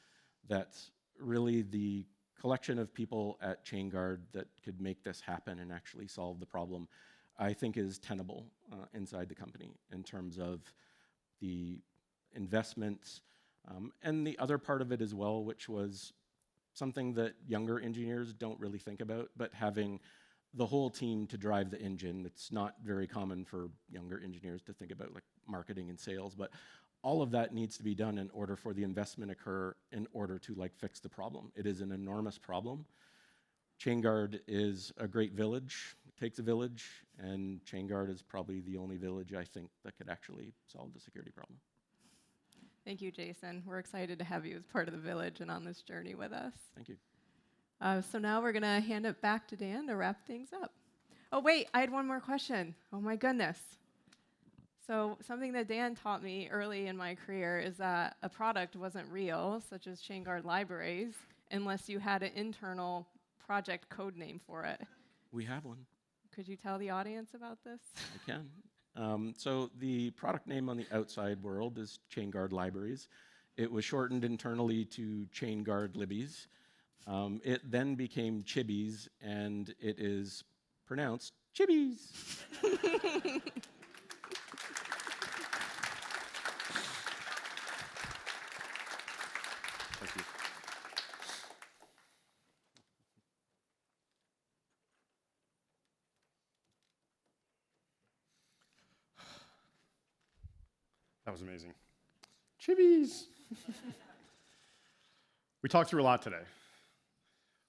That really the collection of people at Chainguard that could make this happen and actually solve the problem, I think is tenable inside the company in terms of the investments. And the other part of it as well, which was something that younger engineers don't really think about, but having the whole team to drive the engine. It's not very common for younger engineers to think about like marketing and sales, but all of that needs to be done in order for the investment occur in order to like fix the problem. It is an enormous problem. Chainguard is a great village. It takes a village, and Chainguard is probably the only village I think that could actually solve the security problem. Thank you, Jason. We're excited to have you as part of the village and on this journey with us. Thank you. So now we're going to hand it back to Dan to wrap things up. Oh, wait, I had one more question. Oh, my goodness. So something that Dan taught me early in my career is that a product wasn't real, such as Chainguard libraries, unless you had an internal project code name for it. We have one. Could you tell the audience about this? I can. So the product name on the outside world is Chainguard Libraries. It was shortened internally to Chainguard Libbies. It then became Chibis, and it is pronounced Chibis. Thank you. That was amazing. Chibis! We talked through a lot today.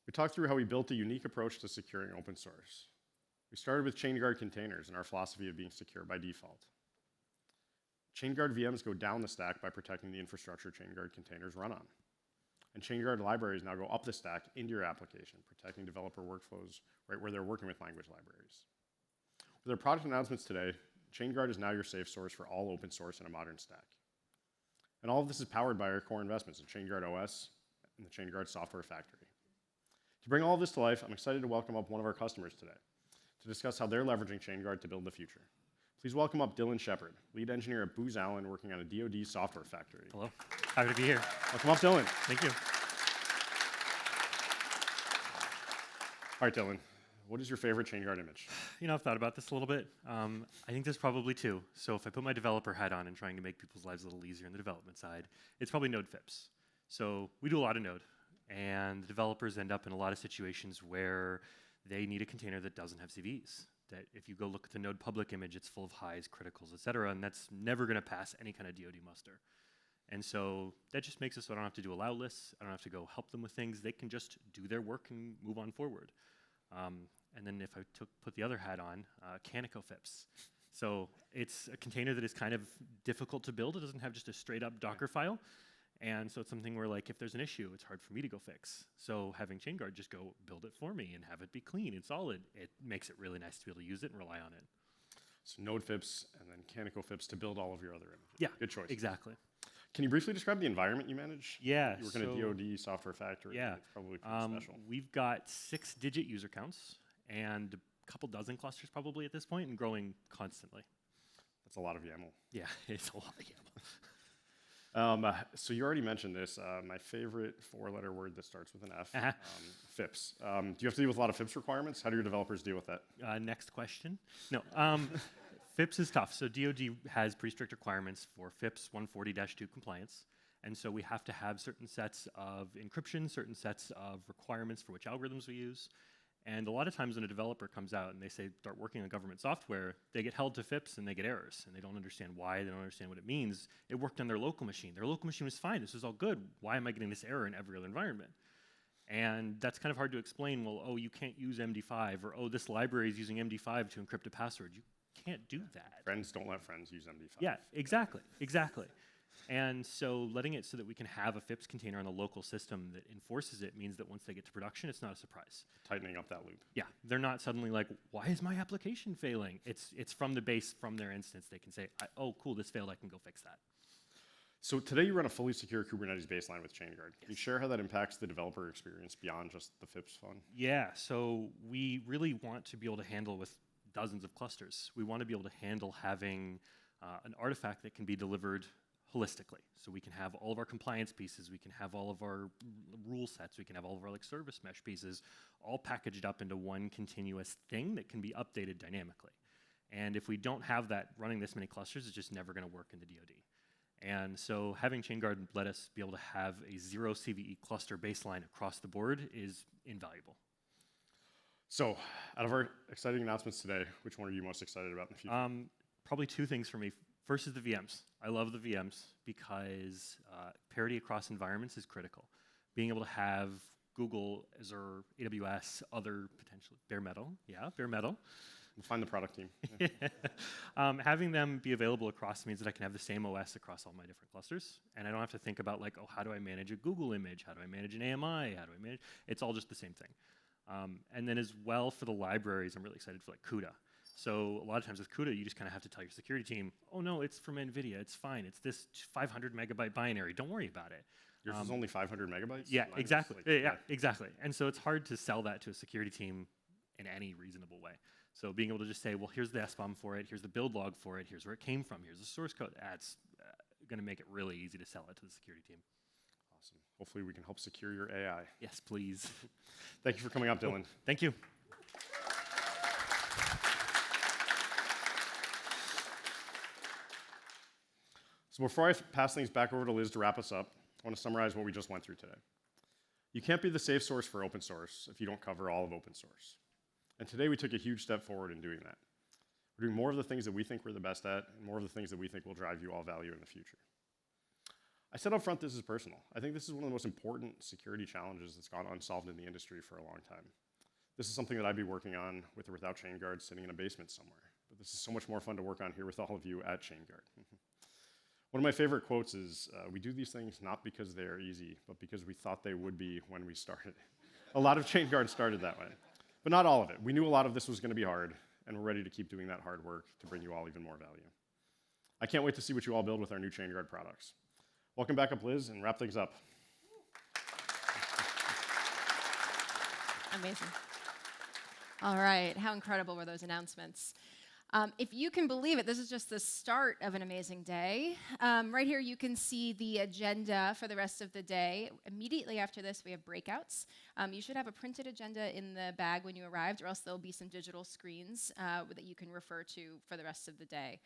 We talked through how we built a unique approach to securing open source. We started with Chainguard containers and our philosophy of being secure by default. Chainguard VMs go down the stack by protecting the infrastructure Chainguard containers run on. And Chainguard libraries now go up the stack into your application, protecting developer workflows right where they're working with language libraries. With our product announcements today, Chainguard is now your safe source for all open source in a modern stack. And all of this is powered by our core investments in Chainguard OS and the Chainguard software factory. To bring all of this to life, I'm excited to welcome up one of our customers today to discuss how they're leveraging Chainguard to build the future. Please welcome up Dylan Shepard, lead engineer at Booz Allen, working on a DoD software factory. Hello, happy to be here. Welcome up, Dylan. Thank you. All right, Dylan, what is your favorite Chainguard image? You know, I've thought about this a little bit. I think there's probably two. So if I put my developer hat on and trying to make people's lives a little easier on the development side, it's probably Node FIPS. So we do a lot of Node, and the developers end up in a lot of situations where they need a container that doesn't have CVEs. That if you go look at the Node public image, it's full of highs, criticals, et cetera, and that's never going to pass any kind of DoD muster. And so that just makes it so I don't have to do allow lists. I don't have to go help them with things. They can just do their work and move on forward. And then if I put the other hat on, Canico FIPS. So it's a container that is kind of difficult to build. It doesn't have just a straight up Docker file. And so it's something where, like, if there's an issue, it's hard for me to go fix. So having Chainguard just go build it for me and have it be clean and solid, it makes it really nice to be able to use it and rely on it. So node FIPS and then Canonical FIPS to build all of your other images. Yeah, good choice. Exactly. Can you briefly describe the environment you manage? Yeah. You work in a DoD software factory. Yeah. It's probably pretty special. We've got 6-digit user counts and a couple dozen clusters probably at this point and growing constantly. That's a lot of YAML. Yeah, it's a lot of YAML. So you already mentioned this. My favorite 4-letter word that starts with an F, FIPS. Do you have to deal with a lot of FIPS requirements? How do your developers deal with that? Next question. No, FIPS is tough. So DoD has pretty strict requirements for FIPS 140-2 compliance. And so we have to have certain sets of encryption, certain sets of requirements for which algorithms we use. And a lot of times when a developer comes out and they say start working on government software, they get held to FIPS and they get errors. And they don't understand why, they don't understand what it means. It worked on their local machine. Their local machine was fine. This was all good. Why am I getting this error in every other environment? And that's kind of hard to explain. Well, oh, you can't use MD5, or oh, this library is using MD5 to encrypt a password. You can't do that. Friends don't let friends use MD5. Yeah, exactly, exactly. And so letting it so that we can have a FIPS container on a local system that enforces it means that once they get to production, it's not a surprise. Tightening up that loop. Yeah, they're not suddenly like, why is my application failing? It's from the base, from their instance. They can say, oh, cool, this failed, I can go fix that. So today you run a fully secure Kubernetes baseline with Chainguard. Can you share how that impacts the developer experience beyond just the FIPS fun? Yeah, so we really want to be able to handle with dozens of clusters. We want to be able to handle having an artifact that can be delivered holistically. So we can have all of our compliance pieces, we can have all of our rule sets, we can have all of our like service mesh pieces all packaged up into one continuous thing that can be updated dynamically. And if we don't have that running this many clusters, it's just never going to work in the DoD. And so having Chainguard let us be able to have a 0 CVE cluster baseline across the board is invaluable. So out of our exciting announcements today, which one are you most excited about in the future? Probably 2 things for me. First is the VMs. I love the VMs because parity across environments is critical. Being able to have Google, Azure, AWS, other potentially, bare metal. We'll find the product team. Having them be available across means that I can have the same OS across all my different clusters. And I don't have to think about like, oh, how do I manage a Google image? How do I manage an AMI? How do I manage? It's all just the same thing. And then as well for the libraries, I'm really excited for like CUDA. So a lot of times with CUDA, you just kind of have to tell your security team, oh no, it's from NVIDIA, it's fine. It's this 500 megabyte binary, don't worry about it. Yours is only 500 megabytes? Yeah, Mine exactly. Like, yeah, exactly. And so it's hard to sell that to a security team in any reasonable way. So being able to just say, well, here's the SBOM for it, here's the build log for it, here's where it came from, here's the source code, that's going to make it really easy to sell it to the security team. Awesome. Hopefully we can help secure your AI. Yes, please. Thank you for coming up, Dylan. Thank you. So before I pass things back over to Liz to wrap us up, I want to summarize what we just went through today. You can't be the safe source for open source if you don't cover all of open source. And today we took a huge step forward in doing that. We're doing more of the things that we think we're the best at, and more of the things that we think will drive you all value in the future. I said up front this is personal. I think this is one of the most important security challenges that's gone unsolved in the industry for a long time. This is something that I'd be working on with or without Chainguard sitting in a basement somewhere. But this is so much more fun to work on here with all of you at Chainguard. One of my favorite quotes is, we do these things not because they are easy, but because we thought they would be when we started. A lot of Chainguard started that way, but not all of it. We knew a lot of this was going to be hard, and we're ready to keep doing that hard work to bring you all even more value. I can't wait to see what you all build with our new Chainguard products. Welcome back up, Liz, and wrap things up. Amazing. All right, how incredible were those announcements? If you can believe it, this is just the start of an amazing day. Right here, you can see the agenda for the rest of the day. Immediately after this, we have breakouts. You should have a printed agenda in the bag when you arrived, or else there'll be some digital screens that you can refer to for the rest of the day.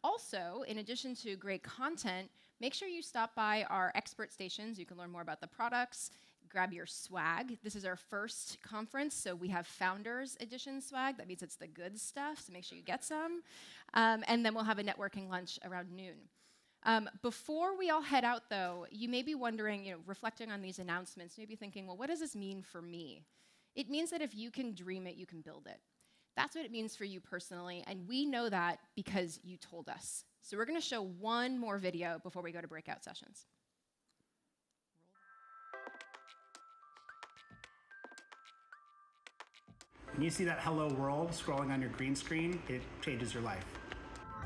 Also, in addition to great content, make sure you stop by our expert stations. You can learn more about the products. Grab your swag. This is our first conference, so we have Founders Edition swag. That means it's the good stuff, so make sure you get some. And then we'll have a networking lunch around noon. Before we all head out, though, you may be wondering, reflecting on these announcements, you may be thinking, well, what does this mean for me? It means that if you can dream it, you can build it. That's what it means for you personally, and we know that because you told us. So we're going to show one more video before we go to breakout sessions. When you see that hello world scrolling on your green screen, it changes your life.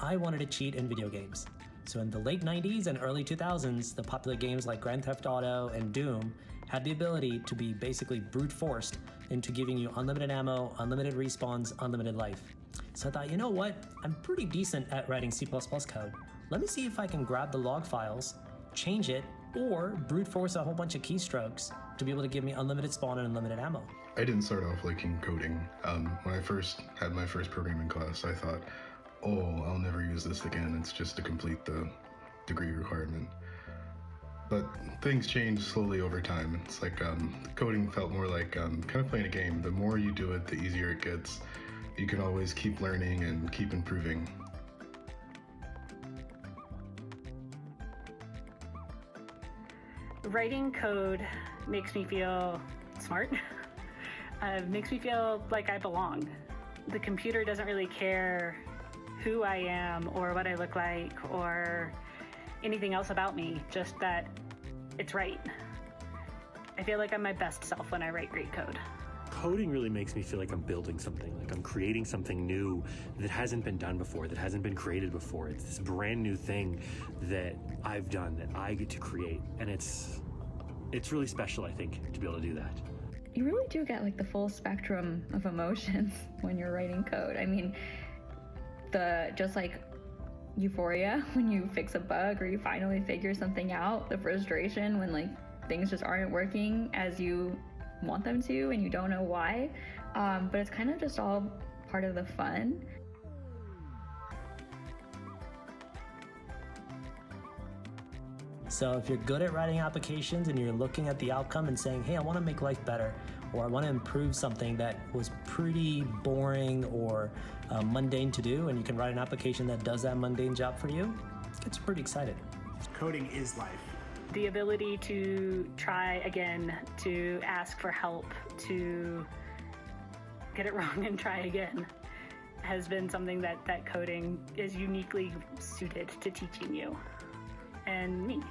I wanted to cheat in video games. So in the late 90s and early 2000s, the popular games like Grand Theft Auto and Doom had the ability to be basically brute forced into giving you unlimited ammo, unlimited respawns, unlimited life. So I thought, you know what? I'm pretty decent at writing C++ code. Let me see if I can grab the log files, change it, or brute force a whole bunch of keystrokes to be able to give me unlimited spawn and unlimited ammo. I didn't start off liking coding. When I first had my first programming class, I thought, oh, I'll never use this again. It's just to complete the degree requirement. But things changed slowly over time. It's like coding felt more like kind of playing a game. The more you do it, the easier it gets. You can always keep learning and keep improving. Writing code makes me feel smart. Makes me feel like I belong. The computer doesn't really care who I am or what I look like or anything else about me, just that it's right. I feel like I'm my best self when I write great code. Coding really makes me feel like I'm building something, like I'm creating something new that hasn't been done before, that hasn't been created before. It's this brand new thing that I've done, that I get to create, and it's really special, I think, to be able to do that. You really do get like the full spectrum of emotions when you're writing code. I mean, just like euphoria when you fix a bug or you finally figure something out, the frustration when like things just aren't working as you want them to and you don't know why, but it's kind of just all part of the fun. So if you're good at writing applications and you're looking at the outcome and saying, hey, I want to make life better, or I want to improve something that was pretty boring or mundane to do, and you can write an application that does that mundane job for you, it gets you pretty excited. Coding is life. The ability to try again, to ask for help, to get it wrong and try again has been something that coding is uniquely suited to teaching you and me.